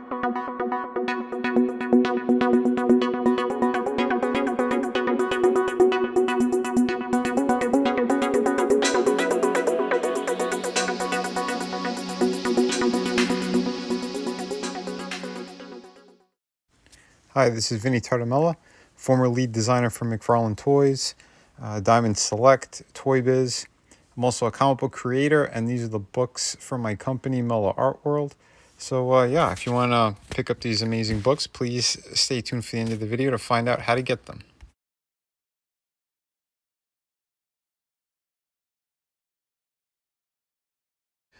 Hi, this is Vinnieart, former lead designer for McFarlane Toys, Diamond Select, Toy Biz. I'm also a comic book creator, and these are the books from my company, Mellow Art World. So yeah, if you want to pick up these amazing books, please stay tuned for the end of the video to find out how to get them.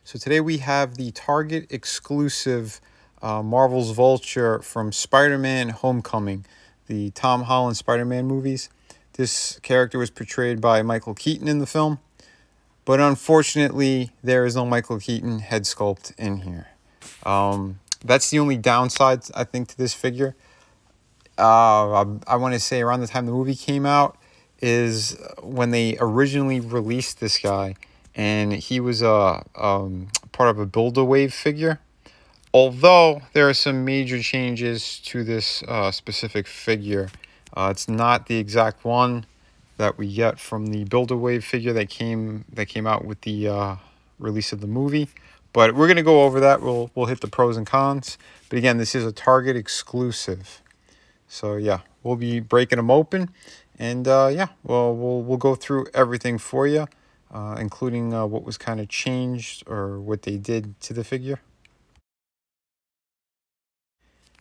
So today we have the Target exclusive Marvel's Vulture from Spider-Man Homecoming, the Tom Holland Spider-Man movies. This character was portrayed by Michael Keaton in the film, but unfortunately there is no Michael Keaton head sculpt in here. That's the only downside, I think, to this figure. I want to say around the time the movie came out is when they originally released this guy, and he was part of a Build-A-Wave figure. Although there are some major changes to this specific figure. It's not the exact one that we get from the Build-A-Wave figure that came out with the release of the movie. But we're going to go over that. We'll hit the pros and cons. But again, this is a Target exclusive. So yeah, we'll be breaking them open. And yeah, we'll go through everything for you, including what was kind of changed or what they did to the figure.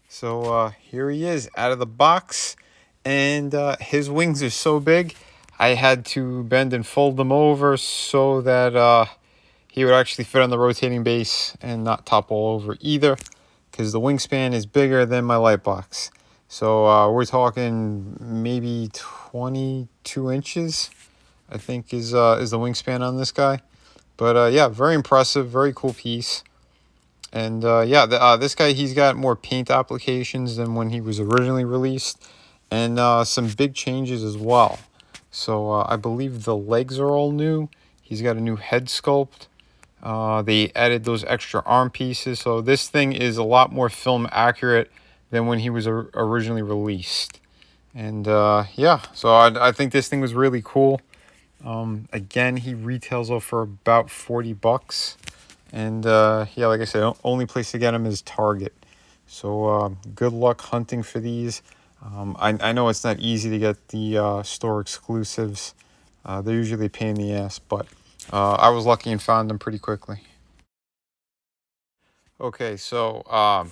So here he is out of the box, and his wings are so big I had to bend and fold them over so that he would actually fit on the rotating base and not topple over either, because the wingspan is bigger than my light box. So we're talking maybe 22 inches, I think, is the wingspan on this guy. But yeah, very impressive, very cool piece. And yeah, this guy, he's got more paint applications than when he was originally released, and some big changes as well. So I believe the legs are all new. He's got a new head sculpt. They added those extra arm pieces. So this thing is a lot more film accurate than when he was originally released. And yeah, so I think this thing was really cool. Again, he retails for about 40 bucks. And yeah, like I said, only place to get them is Target. So good luck hunting for these. I know it's not easy to get the store exclusives. They're usually a pain in the ass, but I was lucky and found them pretty quickly. Okay, so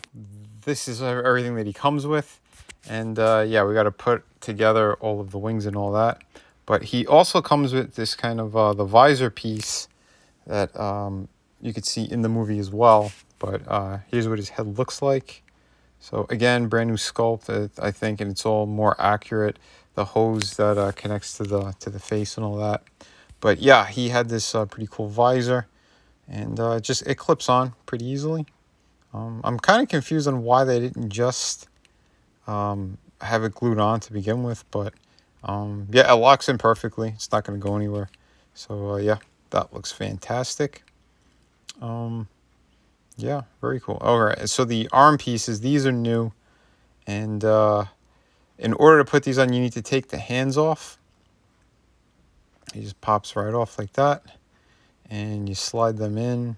this is everything that he comes with. And yeah, we got to put together all of the wings and all that. But he also comes with this kind of the visor piece that you could see in the movie as well. But here's what his head looks like. So again, brand new sculpt, I think, and it's all more accurate. The hose that connects to the face and all that. But yeah, he had this pretty cool visor, and it clips on pretty easily. I'm kind of confused on why they didn't just have it glued on to begin with, but yeah, it locks in perfectly. It's not going to go anywhere. So yeah, that looks fantastic. Yeah, very cool. All right, so the arm pieces, these are new, and in order to put these on, you need to take the hands off. It just pops right off like that, and you slide them in,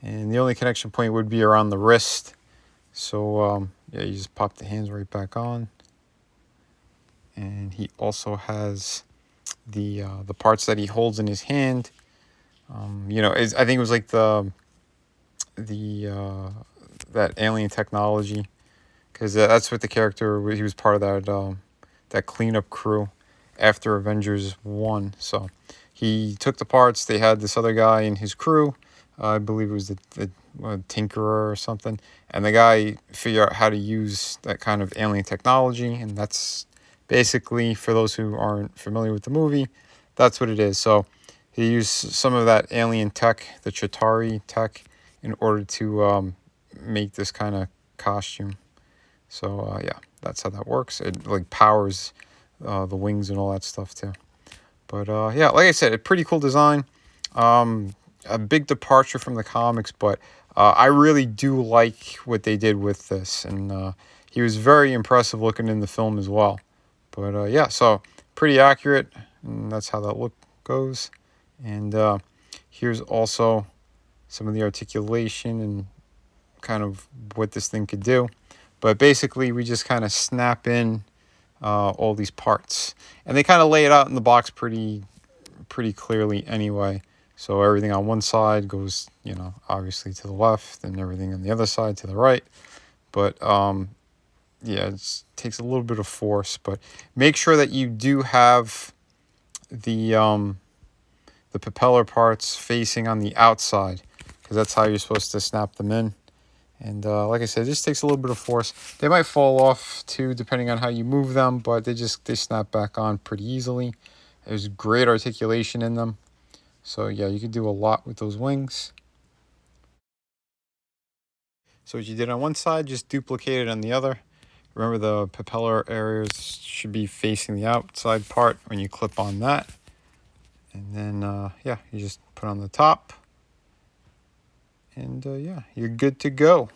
and the only connection point would be around the wrist. So yeah, you just pop the hands right back on. And he also has the parts that he holds in his hand. You know, I think it was like that alien technology, because that's what the character, he was part of that cleanup crew after Avengers 1. So he took the parts. They had this other guy in his crew, I believe it was the tinkerer or something, and the guy figured out how to use that kind of alien technology, and that's basically, for those who aren't familiar with the movie, that's what it is. So he used some of that alien tech, the Chitauri tech, in order to make this kind of costume. So yeah, that's how that works. It like powers the wings and all that stuff too. But yeah, like I said, a pretty cool design. A big departure from the comics, but I really do like what they did with this, and he was very impressive looking in the film as well. But yeah, so pretty accurate, and that's how that look goes. And here's also some of the articulation and kind of what this thing could do. But basically, we just kind of snap in all these parts, and they kind of lay it out in the box pretty clearly anyway. So everything on one side goes, obviously to the left, and everything on the other side to the right. But yeah, it takes a little bit of force, but make sure that you do have the propeller parts facing on the outside, because that's how you're supposed to snap them in. And like I said, it just takes a little bit of force. They might fall off too, depending on how you move them, but they snap back on pretty easily. There's great articulation in them. So yeah, you can do a lot with those wings. So what you did on one side, just duplicate it on the other. Remember, the propeller areas should be facing the outside part when you clip on that. And then, yeah, you just put on the top. And yeah, you're good to go.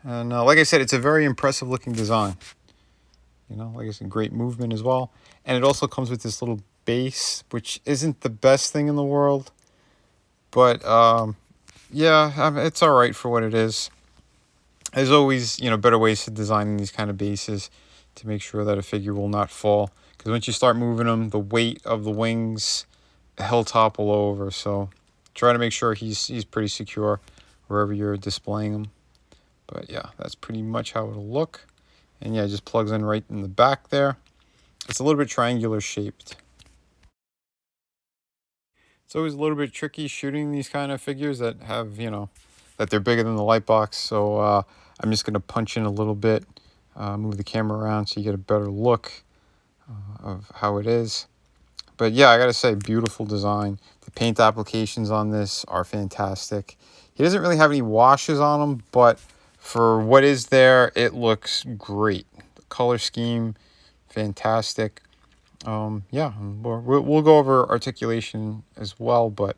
And like I said, it's a very impressive looking design. Like I said, great movement as well. And it also comes with this little base, which isn't the best thing in the world. But yeah, it's all right for what it is. There's always, better ways to design these kind of bases to make sure that a figure will not fall. Because once you start moving them, the weight of the wings, he'll topple over. So try to make sure he's pretty secure wherever you're displaying him. But yeah, that's pretty much how it'll look. And yeah, it just plugs in right in the back there. It's a little bit triangular shaped. It's always a little bit tricky shooting these kind of figures that have, that they're bigger than the light box. So I'm just going to punch in a little bit, move the camera around so you get a better look of how it is. But yeah, I got to say, beautiful design. The paint applications on this are fantastic. He doesn't really have any washes on him, but for what is there, it looks great. The color scheme, fantastic. Yeah, we'll go over articulation as well, but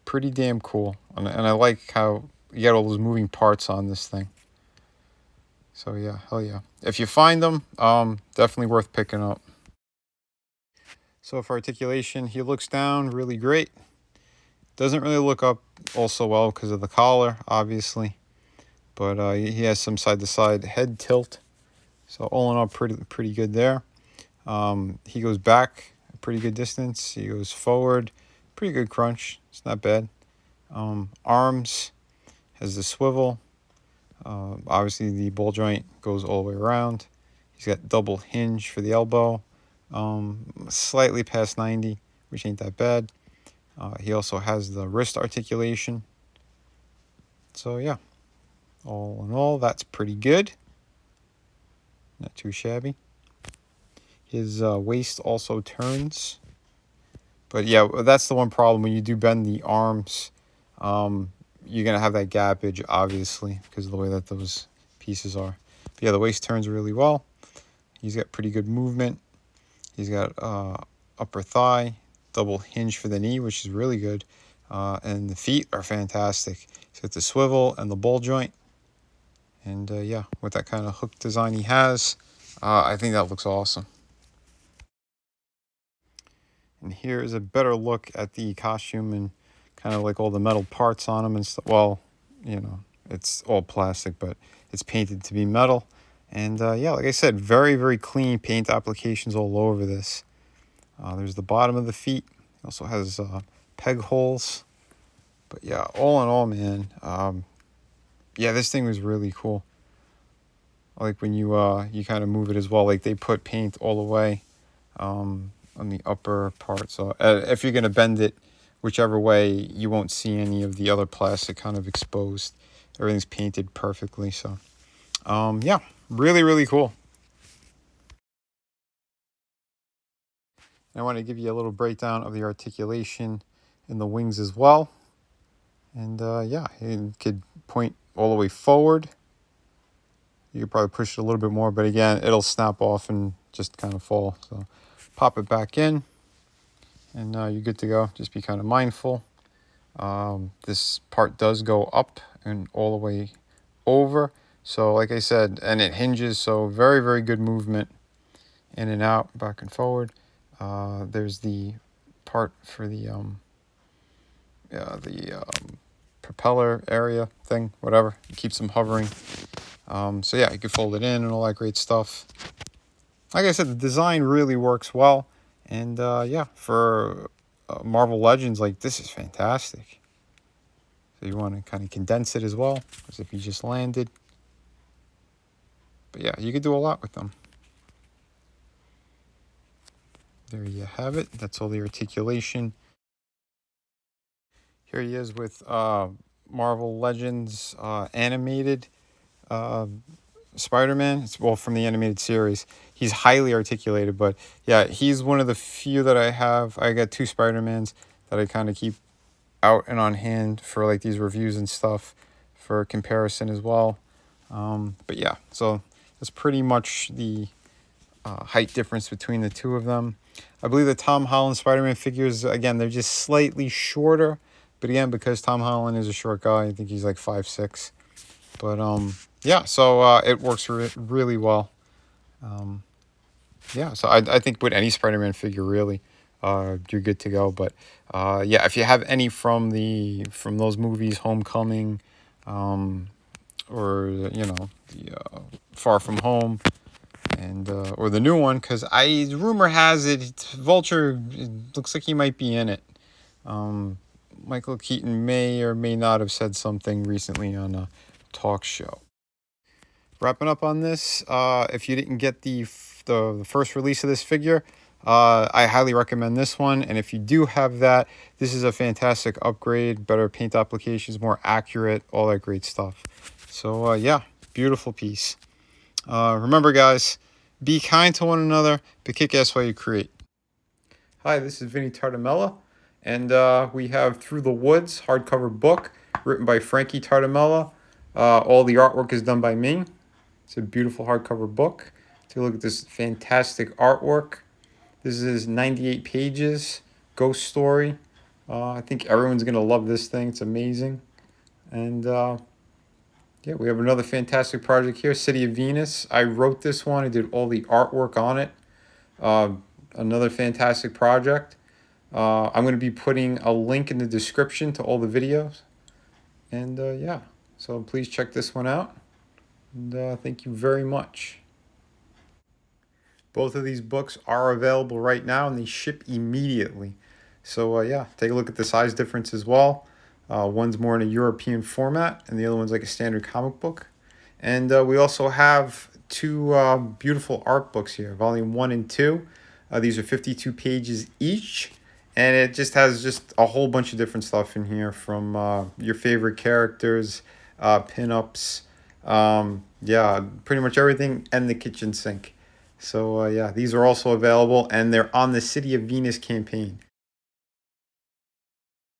pretty damn cool. And I like how you get all those moving parts on this thing. So yeah, hell yeah. If you find them, definitely worth picking up. So for articulation, he looks down really great. Doesn't really look up also well because of the collar, obviously. But he has some side-to-side head tilt. So all in all, pretty good there. He goes back a pretty good distance. He goes forward, pretty good crunch. It's not bad. Arms has the swivel. Obviously, the ball joint goes all the way around. He's got double hinge for the elbow. Slightly past 90, which ain't that bad. He also has the wrist articulation. So yeah, all in all, that's pretty good. Not too shabby. His waist also turns. But yeah, that's the one problem. When you do bend the arms, you're going to have that gappage, obviously, because of the way that those pieces are. But yeah, the waist turns really well. He's got pretty good movement. He's got upper thigh, double hinge for the knee, which is really good. And the feet are fantastic. He's got the swivel and the ball joint. And yeah, with that kind of hook design he has, I think that looks awesome. And here is a better look at the costume and kind of like all the metal parts on him and stuff. Well, it's all plastic, but it's painted to be metal. And yeah, like I said, very, very clean paint applications all over this. There's the bottom of the feet. It also has peg holes. But yeah, all in all, man, yeah, this thing was really cool. I like when you kind of move it as well. Like they put paint all the way on the upper part. So if you're going to bend it whichever way, you won't see any of the other plastic kind of exposed. Everything's painted perfectly. So yeah, really, really cool. I want to give you a little breakdown of the articulation in the wings as well. And yeah, it could point all the way forward. You could probably push it a little bit more, but again, it'll snap off and just kind of fall. So pop it back in, and you're good to go. Just be kind of mindful. This part does go up and all the way over. So like I said, and it hinges, so very, very good movement in and out, back and forward. There's the part for the propeller area thing, whatever. It keeps them hovering. So yeah, you can fold it in and all that great stuff. Like I said, the design really works well. And yeah, for Marvel Legends, like, this is fantastic. So you want to kind of condense it as well, as if you just landed. But yeah, you could do a lot with them. There you have it. That's all the articulation. Here he is with Marvel Legends animated Spider-Man. It's, well, from the animated series. He's highly articulated, but yeah, he's one of the few that I have. I got 2 Spider-Mans that I kind of keep out and on hand for like these reviews and stuff for comparison as well. But yeah, so that's pretty much the height difference between the two of them. I believe the Tom Holland Spider-Man figures, again, they're just slightly shorter. But again, because Tom Holland is a short guy, I think he's like 5'6". But yeah, so it works really well. Yeah, so I think with any Spider-Man figure, really, you're good to go. But yeah, if you have any from those movies, Homecoming, or you know, the Far From Home, and or the new one, because rumor has it Vulture, it looks like he might be in it. Michael Keaton may or may not have said something recently on a talk show. Wrapping up on this, if you didn't get the first release of this figure, I highly recommend this one. And if you do have that, this is a fantastic upgrade, better paint applications, more accurate, all that great stuff. So yeah, beautiful piece. Remember, guys, be kind to one another, but kick ass while you create. Hi, this is Vinnie and we have Through the Woods hardcover book written by Frankie Tartamella. All the artwork is done by me. It's a beautiful hardcover book. Take a look at this fantastic artwork. This is 98 pages, ghost story. I think everyone's going to love this thing. It's amazing. And yeah, we have another fantastic project here, City of Venus. I wrote this one. I did all the artwork on it. Another fantastic project. I'm going to be putting a link in the description to all the videos. And yeah, so please check this one out. And thank you very much. Both of these books are available right now and they ship immediately. So yeah, take a look at the size difference as well. One's more in a European format and the other one's like a standard comic book. And we also have 2 beautiful art books here, volume 1 and 2. These are 52 pages each. And it just has just a whole bunch of different stuff in here, from your favorite characters, pinups, yeah, pretty much everything, and the kitchen sink. So yeah, these are also available, and they're on the City of Venus campaign.